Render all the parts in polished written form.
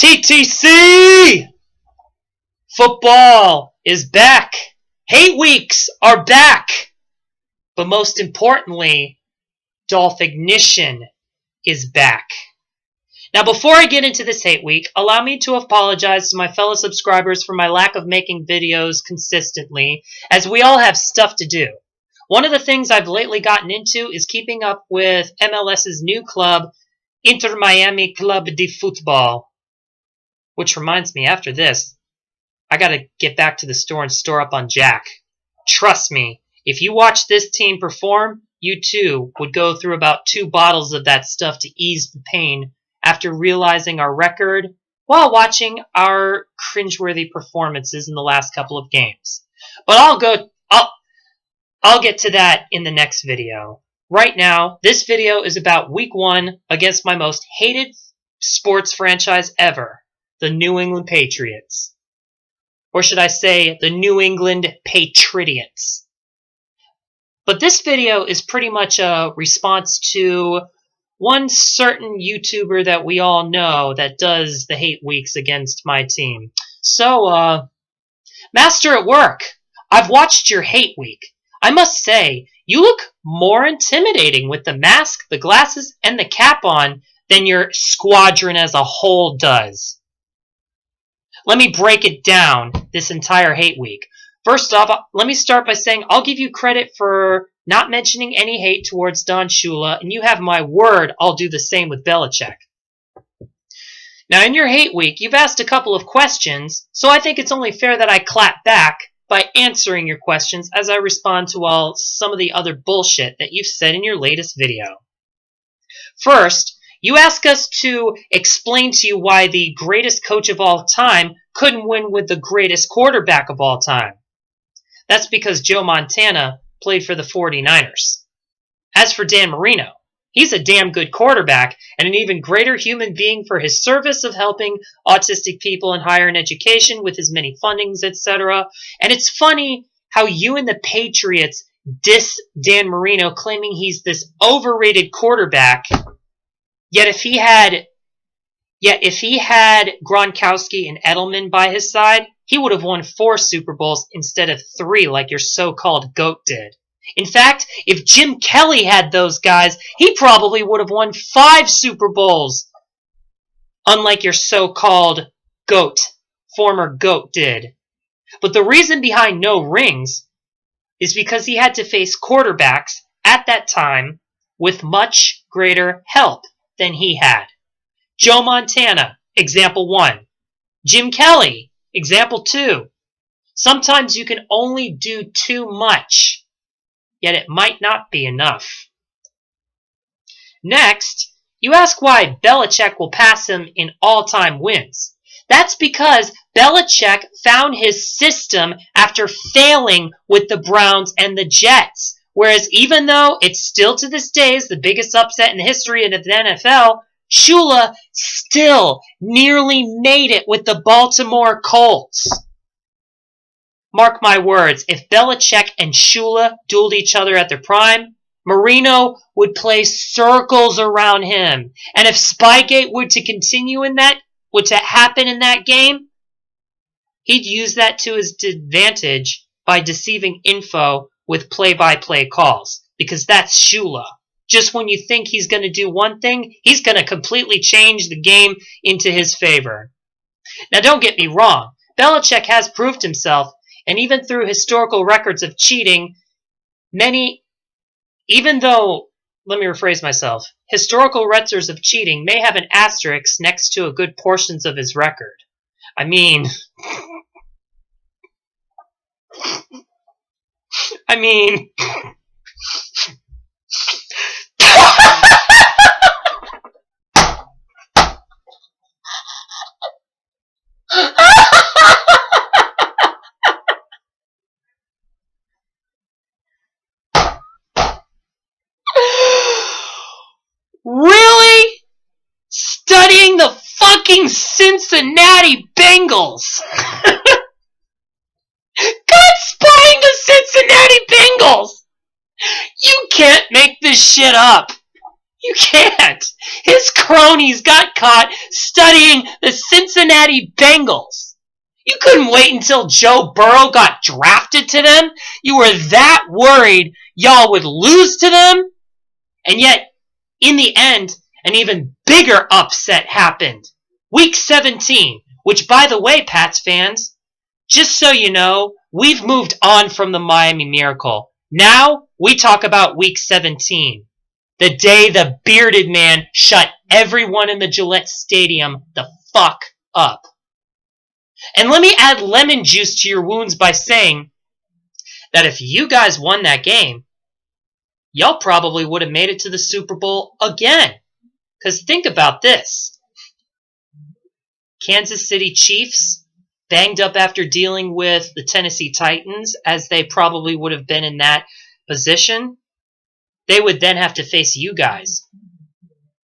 TTC! Football is back. Hate weeks are back. But most importantly, Dolphignition is back. Now, before I get into this hate week, allow me to apologize to my fellow subscribers for my lack of making videos consistently, as we all have stuff to do. One of the things I've lately gotten into is keeping up with MLS's new club, Inter Miami Club de Football. Which reminds me, after this, I gotta get back to the store and store up on Jack. Trust me, if you watch this team perform, you too would go through about 2 bottles of that stuff to ease the pain after realizing our record while watching our cringeworthy performances in the last couple of games. But I'll get to that in the next video. Right now, this video is about week 1 against my most hated sports franchise ever, the New England Patriots. Or should I say, the New England Patridiots. But this video is pretty much a response to one certain YouTuber that we all know that does the hate weeks against my team. So, Master at Work, I've watched your hate week. I must say, you look more intimidating with the mask, the glasses, and the cap on than your squadron as a whole does. Let me break it down this entire hate week. First off, let me start by saying I'll give you credit for not mentioning any hate towards Don Shula, and you have my word I'll do the same with Belichick. Now, in your hate week, you've asked a couple of questions, so I think it's only fair that I clap back by answering your questions as I respond to some of the other bullshit that you've said in your latest video. First, you ask us to explain to you why the greatest coach of all time couldn't win with the greatest quarterback of all time. That's because Joe Montana played for the 49ers. As for Dan Marino, he's a damn good quarterback and an even greater human being for his service of helping autistic people in higher education with his many fundings, etc. And it's funny how you and the Patriots diss Dan Marino, claiming he's this overrated quarterback. Yet if he had Gronkowski and Edelman by his side, he would have won 4 Super Bowls instead of 3 like your so-called GOAT did. In fact, if Jim Kelly had those guys, he probably would have won 5 Super Bowls, unlike your so-called GOAT, former GOAT did. But the reason behind no rings is because he had to face quarterbacks at that time with much greater help than he had. Joe Montana, example 1. Jim Kelly, example 2. Sometimes you can only do too much, yet it might not be enough. Next, you ask why Belichick will pass him in all-time wins. That's because Belichick found his system after failing with the Browns and the Jets. Whereas even though it's still to this day is the biggest upset in the history of the NFL, Shula still nearly made it with the Baltimore Colts. Mark my words, if Belichick and Shula dueled each other at their prime, Marino would play circles around him. And if Spygate were to happen in that game, he'd use that to his advantage by deceiving info with play-by-play calls. Because that's Shula. Just when you think he's going to do one thing, he's going to completely change the game into his favor. Now, don't get me wrong. Belichick has proved himself, and even through historical records of cheating, historical records of cheating may have an asterisk next to a good portions of his record. I mean... Really? Studying the fucking Cincinnati Bengals! God spying the Cincinnati Bengals! You can't make this shit up! You can't. His cronies got caught studying the Cincinnati Bengals. You couldn't wait until Joe Burrow got drafted to them. You were that worried y'all would lose to them. And yet, in the end, an even bigger upset happened. Week 17, which, by the way, Pats fans, just so you know, we've moved on from the Miami Miracle. Now, we talk about Week 17. The day the bearded man shut everyone in the Gillette Stadium the fuck up. And let me add lemon juice to your wounds by saying that if you guys won that game, y'all probably would have made it to the Super Bowl again. Because think about this. Kansas City Chiefs, banged up after dealing with the Tennessee Titans, as they probably would have been in that position. They would then have to face you guys,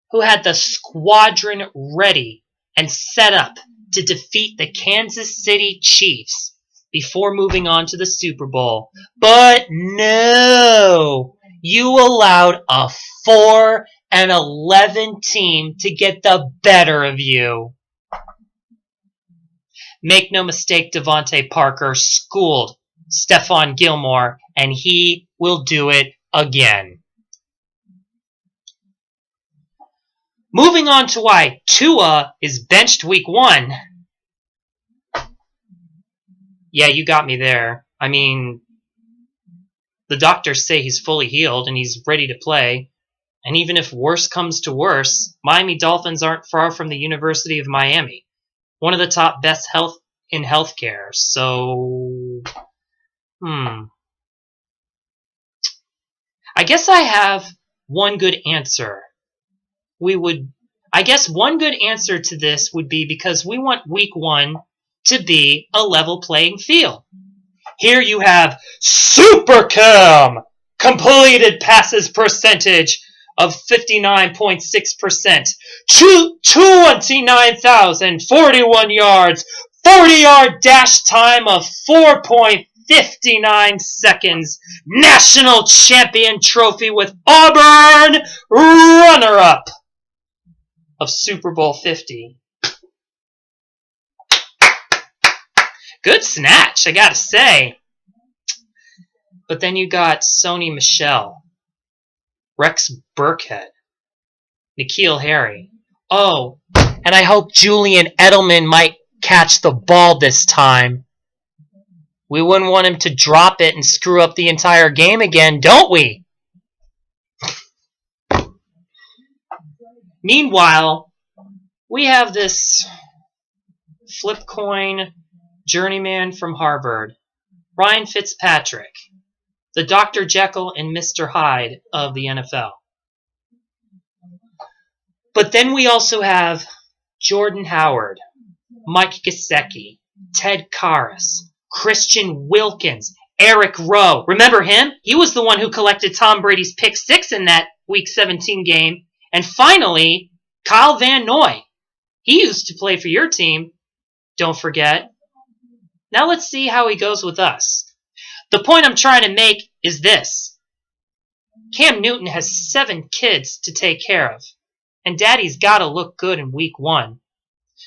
who had the squadron ready and set up to defeat the Kansas City Chiefs before moving on to the Super Bowl. But no, you allowed a 4-11 team to get the better of you. Make no mistake, Devontae Parker schooled Stephon Gilmore, and he will do it again. Moving on to why Tua is benched week 1. Yeah, you got me there. I mean, the doctors say he's fully healed and he's ready to play. And even if worse comes to worse, Miami Dolphins aren't far from the University of Miami. One of the top best in healthcare. So, I guess I have one good answer. I guess one good answer to this would be because we want week 1 to be a level playing field. Here you have Super Cam, completed passes percentage of 59.6%, 29,041 yards, 40-yard dash time of 4.59 seconds, national champion trophy with Auburn, runner-up of Super Bowl 50. Good snatch, I gotta say. But then you got Sony Michel, Rex Burkhead, N'Keal Harry. Oh, and I hope Julian Edelman might catch the ball this time. We wouldn't want him to drop it and screw up the entire game again, don't we? Meanwhile, we have this flip coin journeyman from Harvard, Ryan Fitzpatrick, the Dr. Jekyll and Mr. Hyde of the NFL. But then we also have Jordan Howard, Mike Gesicki, Ted Karras, Christian Wilkins, Eric Rowe. Remember him? He was the one who collected Tom Brady's pick 6 in that Week 17 game. And finally, Kyle Van Noy. He used to play for your team, don't forget. Now let's see how he goes with us. The point I'm trying to make is this. Cam Newton has 7 kids to take care of, and Daddy's got to look good in week 1.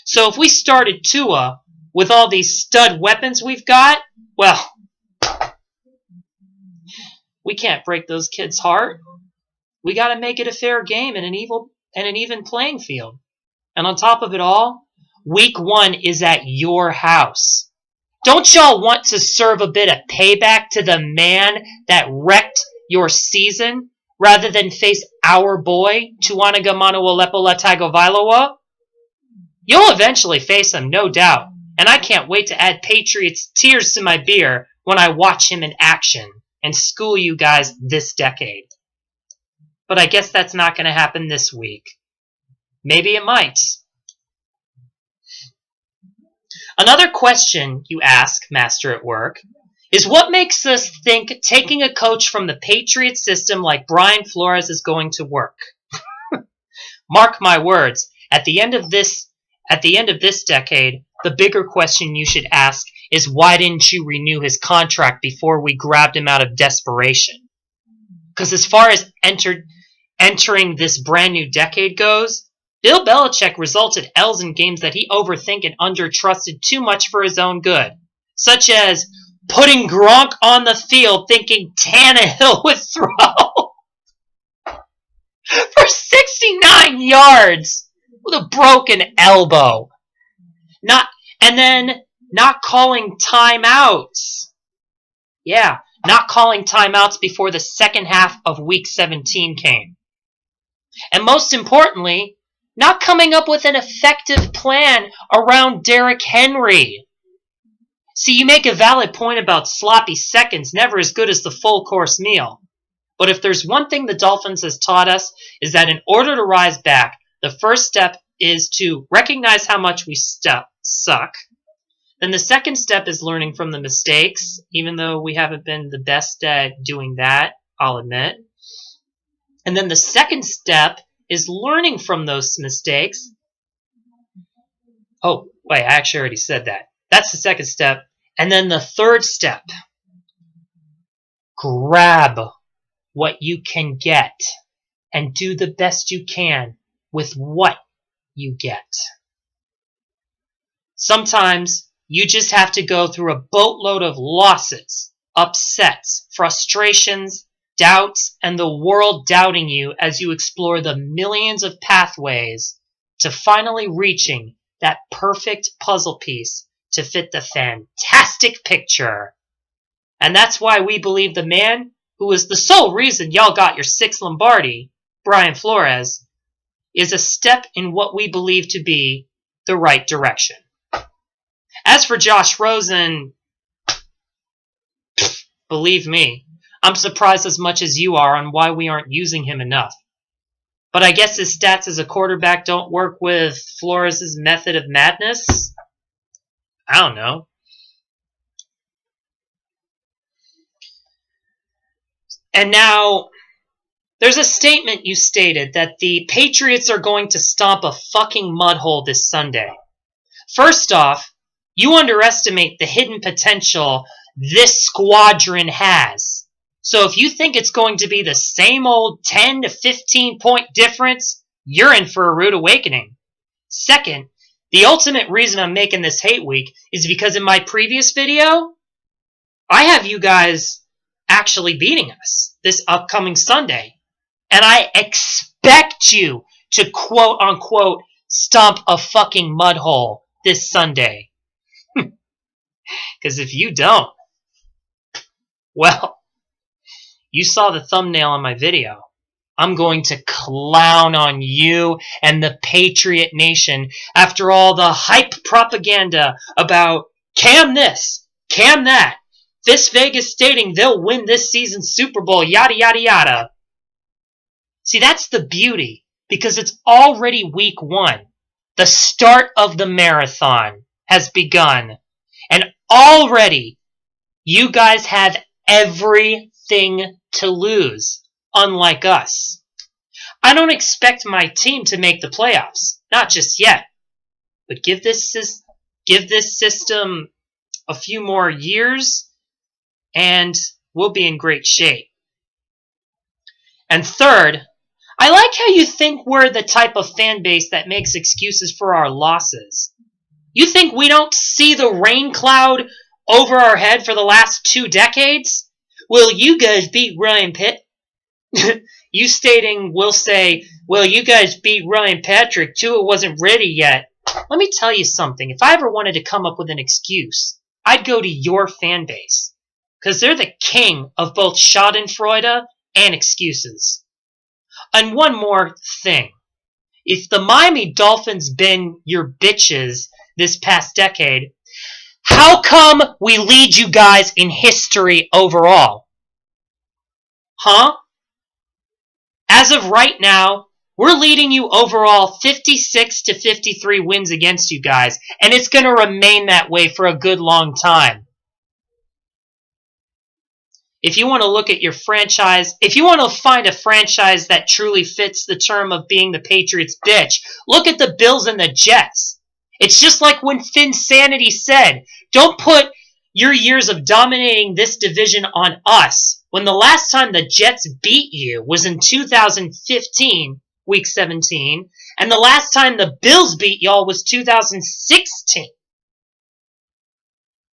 So if we started Tua with all these stud weapons we've got, well, we can't break those kids' heart. We got to make it a fair game and an even playing field. And on top of it all, week 1 is at your house. Don't y'all want to serve a bit of payback to the man that wrecked your season rather than face our boy, Tuanagamanawalepola Tagovailoa? You'll eventually face him, no doubt, and I can't wait to add Patriots tears to my beer when I watch him in action and school you guys this decade. But I guess that's not going to happen this week. Maybe it might. Another question you ask, Master at Work, is what makes us think taking a coach from the Patriot system like Brian Flores is going to work? Mark my words, at the end of this decade, the bigger question you should ask is why didn't you renew his contract before we grabbed him out of desperation? Because as far as entering this brand new decade goes, Bill Belichick resulted L's in games that he overthink and undertrusted too much for his own good, such as putting Gronk on the field thinking Tannehill would throw for 69 yards with a broken elbow. And then not calling timeouts. Yeah, not calling timeouts before the second half of Week 17 came. And most importantly, not coming up with an effective plan around Derrick Henry. See, you make a valid point about sloppy seconds, never as good as the full course meal. But if there's one thing the Dolphins has taught us, is that in order to rise back, the first step is to recognize how much we suck. Then the second step is learning from the mistakes, even though we haven't been the best at doing that, I'll admit. And then the second step is learning from those mistakes. Oh, wait, I actually already said that. That's the second step. And then the third step, grab what you can get and do the best you can with what you get. Sometimes you just have to go through a boatload of losses, upsets, frustrations, doubts, and the world doubting you as you explore the millions of pathways to finally reaching that perfect puzzle piece to fit the fantastic picture. And that's why we believe the man who is the sole reason y'all got your 6th Lombardi, Brian Flores, is a step in what we believe to be the right direction. As for Josh Rosen, believe me, I'm surprised as much as you are on why we aren't using him enough. But I guess his stats as a quarterback don't work with Flores' method of madness? I don't know. And now, there's a statement you stated that the Patriots are going to stomp a fucking mud hole this Sunday. First off, you underestimate the hidden potential this squadron has. So if you think it's going to be the same old 10 to 15 point difference, you're in for a rude awakening. Second, the ultimate reason I'm making this hate week is because in my previous video, I have you guys actually beating us this upcoming Sunday. And I expect you to quote unquote stomp a fucking mud hole this Sunday. Because if you don't, well, you saw the thumbnail on my video. I'm going to clown on you and the Patriot Nation after all the hype propaganda about Cam this, Cam that, this Vegas stating they'll win this season's Super Bowl, yada, yada, yada. See, that's the beauty, because it's already week 1. The start of the marathon has begun. And already, you guys have everything to lose, unlike us. I don't expect my team to make the playoffs, not just yet. But give this system a few more years, and we'll be in great shape. And third, I like how you think we're the type of fan base that makes excuses for our losses. You think we don't see the rain cloud over our head for the last 2 decades? Well, you guys beat Ryan Pitt. You stating we'll say, well, you guys beat Ryan Patrick. Tua wasn't ready yet. Let me tell you something. If I ever wanted to come up with an excuse, I'd go to your fan base. Because they're the king of both schadenfreude and excuses. And one more thing. If the Miami Dolphins been your bitches this past decade, how come we lead you guys in history overall? Huh? As of right now, we're leading you overall 56 to 53 wins against you guys, and it's going to remain that way for a good long time. If you want to look at your franchise, if you want to find a franchise that truly fits the term of being the Patriots bitch, look at the Bills and the Jets. It's just like when Finsanity said, don't put your years of dominating this division on us, when the last time the Jets beat you was in 2015, week 17, and the last time the Bills beat y'all was 2016.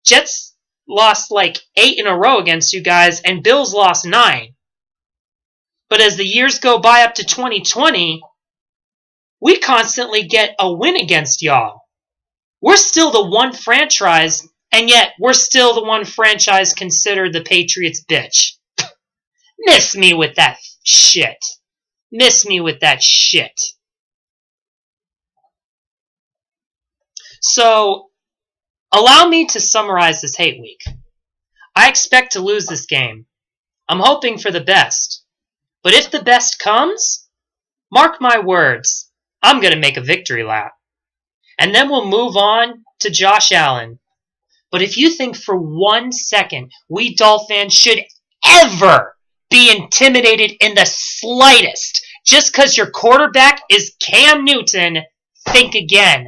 Jets lost like 8 in a row against you guys, and Bills lost 9. But as the years go by up to 2020, we constantly get a win against y'all. We're still the one franchise, and yet we're still the one franchise considered the Patriots bitch. Miss me with that shit. Miss me with that shit. So, allow me to summarize this hate week. I expect to lose this game. I'm hoping for the best. But if the best comes, mark my words, I'm going to make a victory lap. And then we'll move on to Josh Allen. But if you think for 1 second we Dolphins should ever be intimidated in the slightest just because your quarterback is Cam Newton, think again.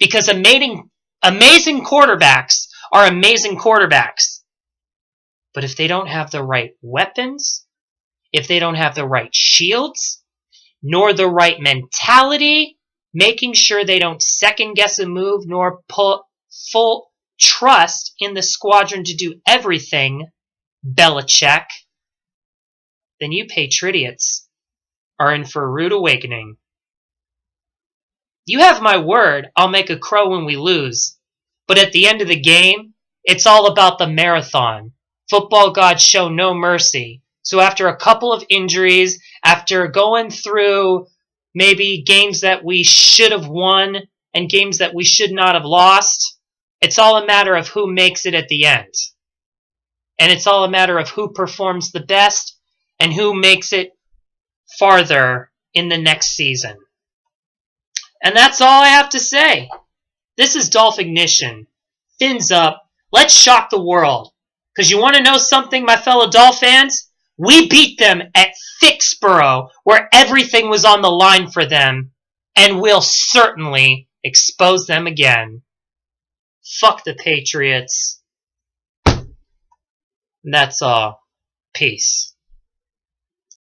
Because amazing quarterbacks are amazing quarterbacks. But if they don't have the right weapons, if they don't have the right shields, nor the right mentality, making sure they don't second guess a move nor put full trust in the squadron to do everything, Belichick, then you Patriots are in for a rude awakening. You have my word, I'll make a crow when we lose. But at the end of the game, it's all about the marathon. Football gods show no mercy. So after a couple of injuries, after going through maybe games that we should have won and games that we should not have lost, it's all a matter of who makes it at the end. And it's all a matter of who performs the best and who makes it farther in the next season. And that's all I have to say. This is Dolphignition. Fins up. Let's shock the world. Because you want to know something, my fellow Dolphins? We beat them at Fixborough, where everything was on the line for them, and we'll certainly expose them again. Fuck the Patriots. That's all. Peace.